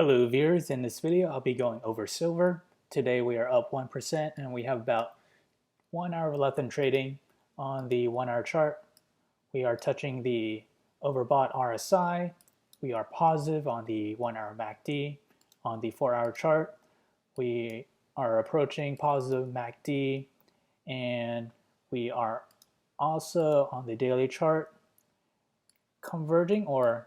Hello viewers, in this video I'll be going over silver. Today we are up 1% and we have about 1 hour left in trading. On the 1 hour chart we are touching the overbought RSI. We are positive on the 1 hour MACD. On the 4 hour chart we are approaching positive MACD, and we are also on the daily chart converging, or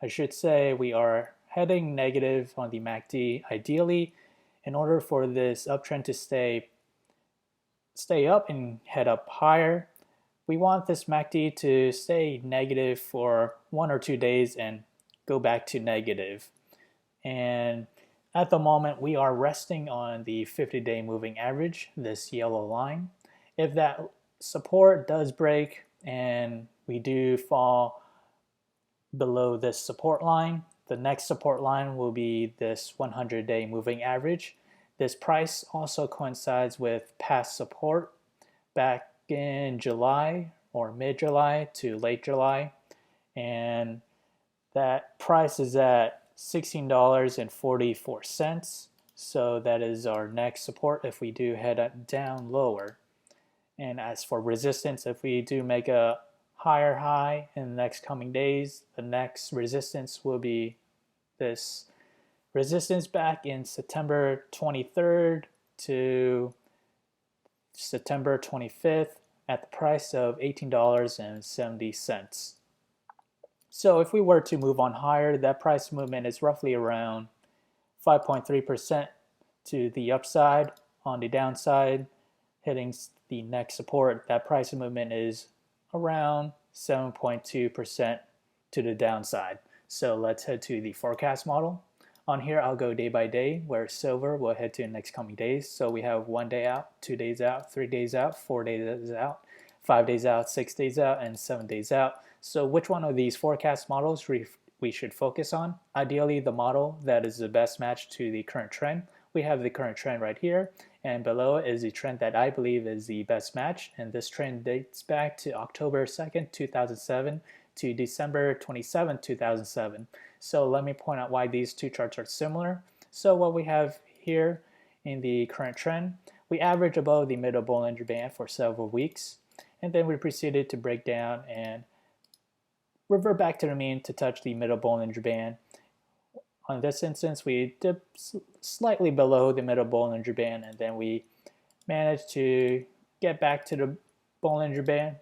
I should say we are heading negative on the MACD. Ideally, in order for this uptrend to stay up and head up higher, we want this MACD to stay negative for 1 or 2 days and go back to negative. And at the moment, we are resting on the 50-day moving average, this yellow line. If that support does break and we do fall below this support line, the next support line will be this 100-day moving average. This price also coincides with past support back in July or mid-July to late July, and that price is at $16.44. So that is our next support if we do head down lower. And as for resistance, if we do make a higher high in the next coming days, the next resistance will be this resistance back in September 23rd to September 25th at the price of $18.70. So if we were to move on higher, that price movement is roughly around 5.3% to the upside. On the downside, hitting the next support, that price movement is around 7.2% to the downside. So let's head to the forecast model. On here, I'll go day by day, where silver will head to the next coming days. So we have 1 day out, 2 days out, 3 days out, 4 days out, 5 days out, 6 days out, and 7 days out. So which one of these forecast models we should focus on? Ideally, the model that is the best match to the current trend. We have the current trend right here, and below is the trend that I believe is the best match. And this trend dates back to October 2nd, 2007 to December 27, 2007. So let me point out why these two charts are similar. So what we have here in the current trend, we average above the middle Bollinger Band for several weeks, and then we proceeded to break down and revert back to the mean to touch the middle Bollinger Band. On this instance, we dipped slightly below the middle Bollinger Band, and then we managed to get back to the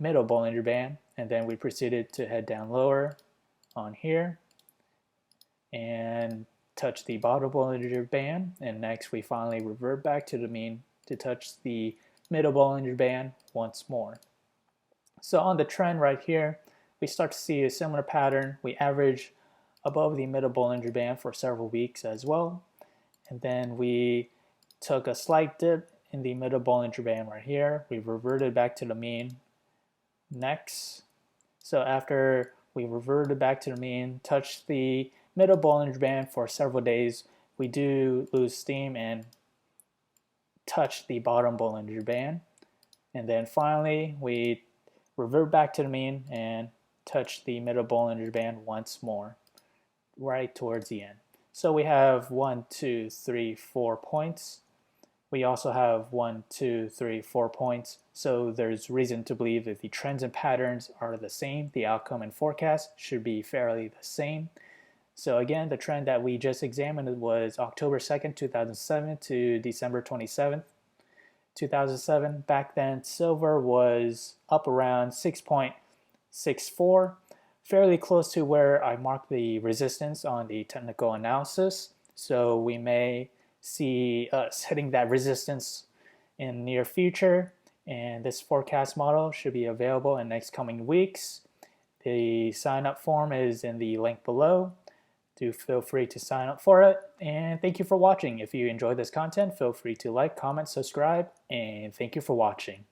middle Bollinger Band, and then we proceeded to head down lower on here and touch the bottom Bollinger Band, and next we finally revert back to the mean to touch the middle Bollinger Band once more. So on the trend right here, we start to see a similar pattern. We average above the middle Bollinger Band for several weeks as well, and then we took a slight dip in the middle Bollinger Band right here. We reverted back to the mean next. So after we reverted back to the mean, touched the middle Bollinger Band for several days, we do lose steam and touch the bottom Bollinger Band, and then finally we revert back to the mean and touch the middle Bollinger Band once more right towards the end. So we have 1, 2, 3, 4 points. We also have 1, 2, 3, 4 points. So there's reason to believe that the trends and patterns are the same. The outcome and forecast should be fairly the same. So again, the trend that we just examined was October 2nd, 2007 to December 27th, 2007. Back then, silver was up around 6.64, fairly close to where I marked the resistance on the technical analysis. So we may see us hitting that resistance in the near future, and this forecast model should be available in the next coming weeks. The sign up form is in the link below. Do feel free to sign up for it, and thank you for watching. If you enjoyed this content, feel free to like, comment, subscribe, and thank you for watching.